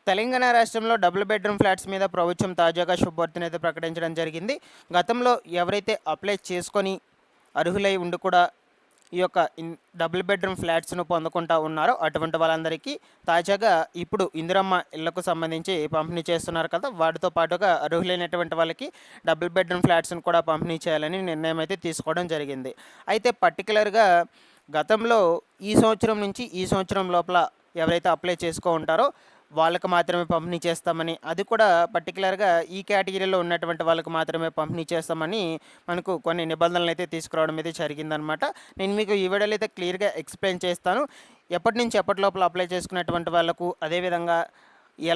తెలంగాణ రాష్ట్రంలో double bedroom flats మీద ప్రభుత్వం తాజాగా శుభవార్తను అయితే ప్రకటించడం జరిగింది. గతంలో ఎవరైతే అప్లై చేసుకొని అర్హులై ఉండి కూడా ఈ యొక్క డబుల్ బెడ్రూమ్ ఫ్లాట్స్ను పొందకుండా ఉన్నారో అటువంటి వాళ్ళందరికీ తాజాగా ఇప్పుడు ఇందిరమ్మ ఇళ్లకు సంబంధించి పంపిణీ చేస్తున్నారు కదా, వాటితో పాటుగా అర్హులైనటువంటి వాళ్ళకి డబుల్ బెడ్రూమ్ ఫ్లాట్స్ను కూడా పంపిణీ చేయాలని నిర్ణయం అయితే తీసుకోవడం జరిగింది. అయితే పర్టికులర్గా గతంలో ఈ సంవత్సరం నుంచి ఈ సంవత్సరం లోపల ఎవరైతే అప్లై చేసుకో ఉంటారో వాళ్ళకు మాత్రమే పంపిణీ చేస్తామని, అది కూడా పర్టికులర్గా ఈ కేటగిరీలో ఉన్నటువంటి వాళ్ళకు మాత్రమే పంపిణీ చేస్తామని మనకు కొన్ని నిబంధనలు అయితే తీసుకురావడం అయితే జరిగిందనమాట. నేను మీకు ఈ వీడియోలో అయితే క్లియర్గా ఎక్స్ప్లెయిన్ చేస్తాను. ఎప్పటి నుంచి ఎప్పటి లోపల అప్లై చేసుకున్నటువంటి వాళ్ళకు, అదేవిధంగా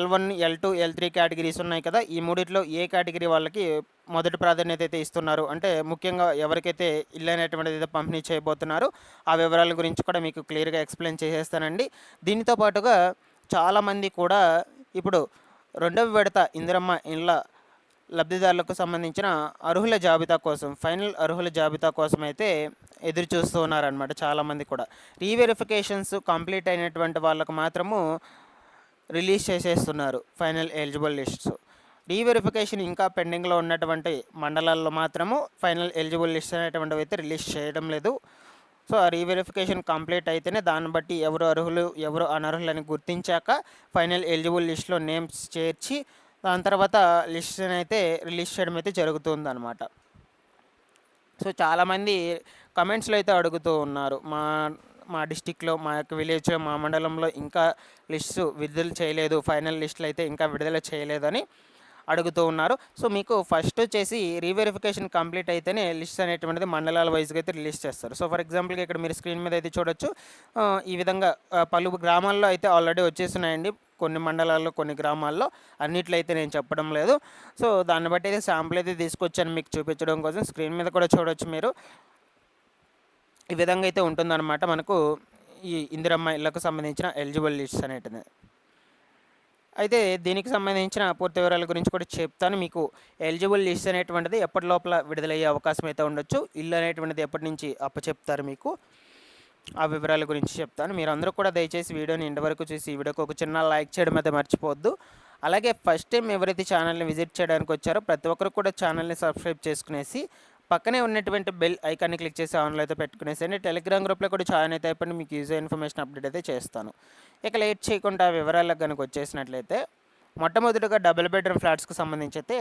L1, L2, L3 కేటగిరీస్ ఉన్నాయి కదా, ఈ మూడిట్లో ఏ కేటగిరీ వాళ్ళకి మొదటి ప్రాధాన్యత అయితే ఇస్తున్నారు, అంటే ముఖ్యంగా ఎవరికైతే ఇల్లు అనేటువంటిది అయితే పంపిణీ చేయబోతున్నారో ఆ వివరాల గురించి కూడా మీకు క్లియర్గా ఎక్స్ప్లెయిన్ చేసేస్తానండి. దీనితో పాటుగా చాలామంది కూడా ఇప్పుడు రెండవ విడత ఇందిరమ్మ ఇండ్ల లబ్ధిదారులకు సంబంధించిన అర్హుల జాబితా కోసం, ఫైనల్ అర్హుల జాబితా కోసం అయితే ఎదురు చూస్తూ ఉన్నారనమాట. చాలామంది కూడా రీవెరిఫికేషన్స్ కంప్లీట్ అయినటువంటి వాళ్ళకు మాత్రము రిలీజ్ చేసేస్తున్నారు ఫైనల్ ఎలిజిబుల్ లిస్ట్స్. రీవెరిఫికేషన్ ఇంకా పెండింగ్లో ఉన్నటువంటి మండలాల్లో మాత్రము ఫైనల్ ఎలిజిబుల్ లిస్ట్ అనేటువంటివి అయితే రిలీజ్ చేయడం లేదు. సో ఆ రీవెరిఫికేషన్ కంప్లీట్ అయితేనే దాన్ని బట్టి ఎవరు అర్హులు ఎవరు అనర్హులని గుర్తించాక ఫైనల్ ఎలిజిబుల్ లిస్ట్లో నేమ్స్ చేర్చి దాని తర్వాత లిస్ట్ని అయితే రిలీజ్ చేయడం అయితే జరుగుతుందన్నమాట. సో చాలామంది కమెంట్స్లో అయితే అడుగుతూ ఉన్నారు, మా డిస్టిక్లో, మా యొక్క విలేజ్లో, మా మండలంలో ఇంకా లిస్ట్స్ విడుదల చేయలేదు, ఫైనల్ లిస్టులు అయితే ఇంకా విడుదల చేయలేదని అడుగుతూ ఉన్నారు. సో మీకు ఫస్ట్ వచ్చేసి రీవెరిఫికేషన్ కంప్లీట్ అయితేనే లిస్ట్ అనేటువంటిది మండలాల వైజ్గా అయితే రిలీజ్ చేస్తారు. సో ఫర్ ఎగ్జాంపుల్గా ఇక్కడ మీరు స్క్రీన్ మీద అయితే చూడొచ్చు, ఈ విధంగా పలు గ్రామాల్లో అయితే ఆల్రెడీ వచ్చేస్తున్నాయండి. కొన్ని మండలాల్లో, కొన్ని గ్రామాల్లో, అన్నిట్లో అయితే నేను చెప్పడం లేదు. సో దాన్ని బట్టి అయితే శాంపుల్ అయితే తీసుకొచ్చాను మీకు చూపించడం కోసం. స్క్రీన్ మీద కూడా చూడొచ్చు మీరు, ఈ విధంగా అయితే ఉంటుందన్నమాట మనకు ఈ ఇందిరమ్మ ఇళ్లకు సంబంధించిన ఎలిజిబుల్ లిస్ట్ అనేటిది. అయితే దీనికి సంబంధించిన పూర్తి వివరాల గురించి కూడా చెప్తాను మీకు. ఎలిజిబుల్ లిస్ట్ అనేటువంటిది ఎప్పటి లోపల విడుదలయ్యే అవకాశం అయితే ఉండొచ్చు, ఇల్లు అనేటువంటిది ఎప్పటి నుంచి అప్పచెప్తారు మీకు, ఆ వివరాల గురించి చెప్తాను. మీరు అందరూ కూడా దయచేసి వీడియోని ఇంటి వరకు చూసి ఈ వీడియోకి ఒక చిన్న లైక్ చేయడం అయితే మర్చిపోవద్దు. అలాగే ఫస్ట్ టైం ఎవరైతే ఛానల్ని విజిట్ చేయడానికి వచ్చారో ప్రతి ఒక్కరు కూడా ఛానల్ని సబ్స్క్రైబ్ చేసుకునేసి పక్కనే ఉన్నటువంటి బెల్ ఐకాన్ని క్లిక్ చేసి ఆన్లో అయితే పెట్టుకునేసండి. టెలిగ్రామ్ గ్రూప్లో కూడా జాయిన్ అయితే అయిపోయి మీకు యూజర్ ఇన్ఫర్మేషన్ అప్డేట్ అయితే చేస్తాను. ఇక లేట్ చేయకుండా వివరాలకు కనుక వచ్చేసినట్లయితే మొట్టమొదటిగా డబుల్ బెడ్రూమ్ ఫ్లాట్స్కి సంబంధించి అయితే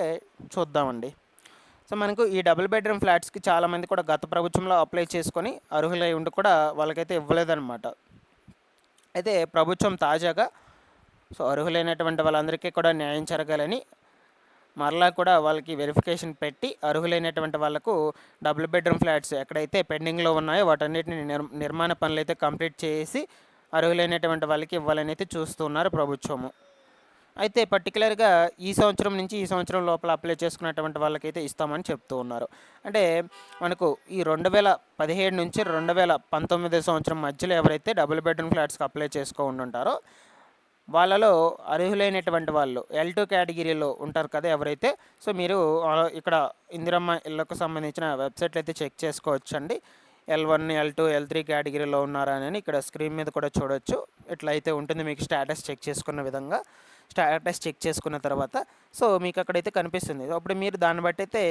చూద్దామండి. సో మనకు ఈ డబుల్ బెడ్రూమ్ ఫ్లాట్స్కి చాలామంది కూడా గత ప్రభుత్వంలో అప్లై చేసుకొని అర్హులై ఉండి కూడా వాళ్ళకైతే ఇవ్వలేదన్నమాట. అయితే ప్రభుత్వం తాజాగా సో అర్హులైనటువంటి వాళ్ళందరికీ కూడా న్యాయం జరగాలని మరలా కూడా వాళ్ళకి వెరిఫికేషన్ పెట్టి అర్హులైనటువంటి వాళ్ళకు డబుల్ బెడ్రూమ్ ఫ్లాట్స్ ఎక్కడైతే పెండింగ్లో ఉన్నాయో వాటన్నిటిని నిర్మాణ పనులు అయితే కంప్లీట్ చేసి అర్హులైనటువంటి వాళ్ళకి ఇవ్వాలని అయితే చూస్తున్నారు ప్రభుత్వము. అయితే పర్టికులర్గా ఈ సంవత్సరం నుంచి ఈ సంవత్సరం లోపల అప్లై చేసుకున్నటువంటి వాళ్ళకైతే ఇస్తామని చెప్తూ ఉన్నారు. అంటే మనకు ఈ 2017 నుంచి 2019 సంవత్సరం మధ్యలో ఎవరైతే డబుల్ బెడ్రూమ్ ఫ్లాట్స్కి అప్లై చేసుకో ఉంటుంటారో వాళ్ళలో అర్హులైనటువంటి వాళ్ళు L2 కేటగిరీలో ఉంటారు కదా ఎవరైతే, సో మీరు ఇక్కడ ఇందిరమ్మ ఇళ్లకు సంబంధించిన వెబ్సైట్లు అయితే చెక్ చేసుకోవచ్చండి. L1, L2, L3 కేటగిరీలో ఉన్నారా అని ఇక్కడ స్క్రీన్ మీద కూడా చూడొచ్చు. ఇట్లా అయితే ఉంటుంది మీకు స్టేటస్ చెక్ చేసుకున్న విధంగా. స్టేటస్ చెక్ చేసుకున్న తర్వాత సో మీకు అక్కడైతే కనిపిస్తుంది. అప్పుడు మీరు దాన్ని బట్టి అయితే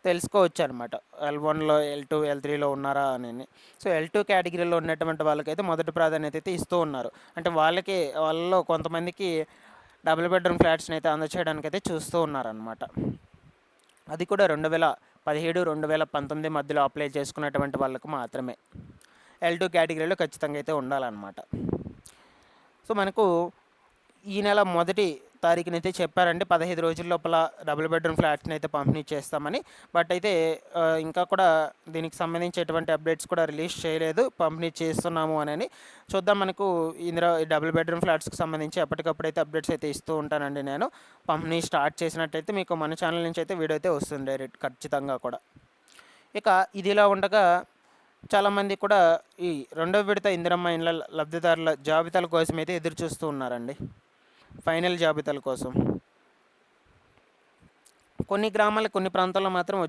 తెలుసుకోవచ్చు అనమాట, L1లో, L2, L3లో ఉన్నారా అని. సో L2 కేటగిరీలో ఉన్నటువంటి వాళ్ళకైతే మొదటి ప్రాధాన్యత అయితే ఇస్తూ ఉన్నారు. అంటే వాళ్ళలో కొంతమందికి డబుల్ బెడ్రూమ్ ఫ్లాట్స్ని అయితే అందచేయడానికి అయితే చూస్తూ ఉన్నారనమాట. అది కూడా 2017, 2019 మధ్యలో అప్లై చేసుకున్నటువంటి వాళ్ళకు మాత్రమే L2 కేటగిరీలో ఖచ్చితంగా అయితే ఉండాలన్నమాట. సో మనకు ఈ నెల మొదటి తారీఖునైతే చెప్పారండి 15 రోజుల లోపల డబుల్ బెడ్రూమ్ ఫ్లాట్స్ని అయితే పంపిణీ చేస్తామని. బట్ అయితే ఇంకా కూడా దీనికి సంబంధించి ఎటువంటి అప్డేట్స్ కూడా రిలీజ్ చేయలేదు, పంపిణీ చేస్తున్నాము అని. చూద్దాం, మనకు ఇందులో డబుల్ బెడ్రూమ్ ఫ్లాట్స్కి సంబంధించి ఎప్పటికప్పుడు అయితే అప్డేట్స్ అయితే ఇస్తూ ఉంటానండి. నేను పంపిణీ స్టార్ట్ చేసినట్టయితే మీకు మన ఛానల్ నుంచి అయితే వీడియో అయితే వస్తుంది డైరెక్ట్ ఖచ్చితంగా కూడా. ఇక ఇదిలా ఉండగా చాలామంది కూడా ఈ రెండవ విడత ఇందిరమ్మ ఇండ్ల లబ్ధిదారుల జాబితాల కోసం అయితే ఎదురు చూస్తూ ఉన్నారండి, ఫైనల్ జాబితాల కోసం. కొన్ని గ్రామాలు, కొన్ని ప్రాంతాల్లో మాత్రం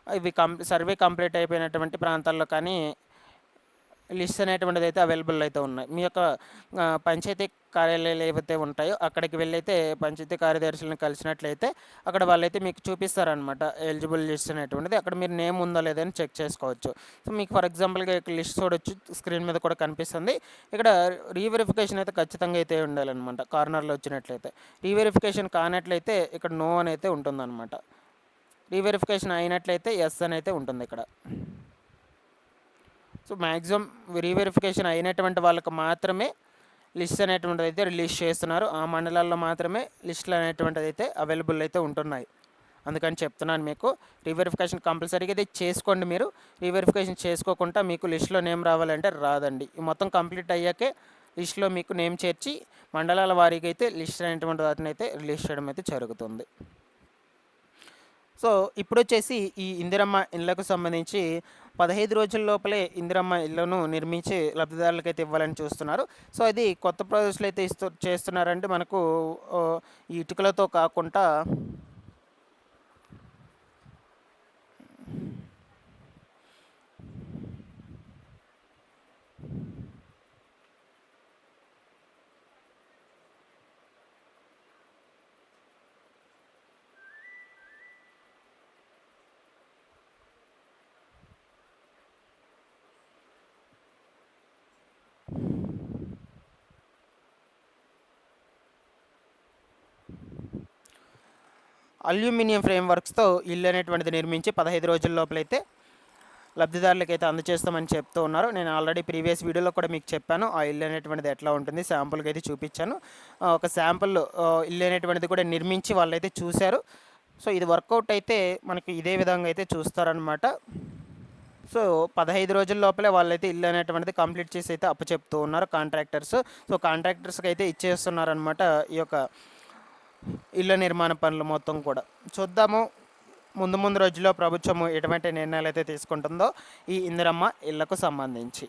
ఇవి సర్వే కంప్లీట్ అయిపోయినటువంటి ప్రాంతాల్లో కానీ లిస్ట్ అనేటువంటిది అయితే అవైలబుల్ అయితే ఉన్నాయి. మీ యొక్క పంచాయతీ కార్యాలయాలు ఏవైతే ఉంటాయో అక్కడికి వెళ్ళైతే పంచాయతీ కార్యదర్శులను కలిసినట్లయితే అక్కడ వాళ్ళైతే మీకు చూపిస్తారనమాట ఎలిజిబుల్ లిస్ట్ అనేటువంటిది. అక్కడ మీరు నేమ్ ఉందో లేదని చెక్ చేసుకోవచ్చు. సో మీకు ఫర్ ఎగ్జాంపుల్గా ఇక్కడ లిస్ట్ చూడొచ్చు, స్క్రీన్ మీద కూడా కనిపిస్తుంది. ఇక్కడ రీవెరిఫికేషన్ అయితే ఖచ్చితంగా అయితే ఉండాలన్నమాట. కార్నర్లో వచ్చినట్లయితే రీవెరిఫికేషన్ కానట్లయితే ఇక్కడ నో అని అయితే ఉంటుందన్నమాట. రీవెరిఫికేషన్ అయినట్లయితే ఎస్ అని అయితే ఉంటుంది ఇక్కడ. సో మ్యాక్సిమం రీవెరిఫికేషన్ అయినటువంటి వాళ్ళకి మాత్రమే లిస్ట్ అనేటువంటిది అయితే రిలీజ్ చేస్తున్నారు. ఆ మండలాల్లో మాత్రమే లిస్టులు అనేటువంటిది అయితే అవైలబుల్ అయితే ఉంటున్నాయి. అందుకని చెప్తున్నాను మీకు, రీవెరిఫికేషన్ కంపల్సరీగా అయితే చేసుకోండి. మీరు రీవెరిఫికేషన్ చేసుకోకుండా మీకు లిస్టులో నేమ్ రావాలంటే రాదండి. మొత్తం కంప్లీట్ అయ్యాకే లిస్టులో మీకు నేమ్ చేర్చి మండలాల వారీగా అయితే లిస్ట్ అనేటువంటి వాటిని అయితే రిలీజ్ చేయడం అయితే జరుగుతుంది. సో ఇప్పుడు వచ్చేసి ఈ ఇందిరమ్మ ఇళ్లకు సంబంధించి 15 రోజుల లోపలే ఇందిరమ్మ ఇళ్లను నిర్మించి లబ్ధిదారులకైతే ఇవ్వాలని చూస్తున్నారు. సో అది కొత్త ప్రాజెక్టులు అయితే చేస్తున్నారంటే మనకు ఈ ఇటుకలతో కాకుండా అల్యూమినియం ఫ్రేమ్ వర్క్స్తో ఇల్లు అనేటువంటిది నిర్మించి 15 రోజుల లోపలైతే లబ్ధిదారులకి అయితే అందజేస్తామని చెప్తూ ఉన్నారు. నేను ఆల్రెడీ ప్రీవియస్ వీడియోలో కూడా మీకు చెప్పాను ఆ ఇల్లు అనేటువంటిది ఎట్లా ఉంటుంది, శాంపుల్కి అయితే చూపించాను. ఒక శాంపుల్ ఇల్లు అనేటువంటిది కూడా నిర్మించి వాళ్ళైతే చూశారు. సో ఇది వర్కౌట్ అయితే మనకి ఇదే విధంగా అయితే చూస్తారనమాట. సో 15 రోజుల లోపలే వాళ్ళైతే ఇల్లు అనేటువంటిది కంప్లీట్ చేసి అయితే అప్పచెప్తూ ఉన్నారు కాంట్రాక్టర్స్. సో కాంట్రాక్టర్స్కి అయితే ఇచ్చేస్తున్నారనమాట ఈ యొక్క ఇళ్ళ నిర్మాణ పనులు మొత్తం కూడా. చూద్దాము ముందు ముందు రోజుల్లో ప్రభుత్వము ఎటువంటి నిర్ణయాలు అయితే తీసుకుంటుందో ఈ ఇందిరమ్మ ఇళ్లకు సంబంధించి.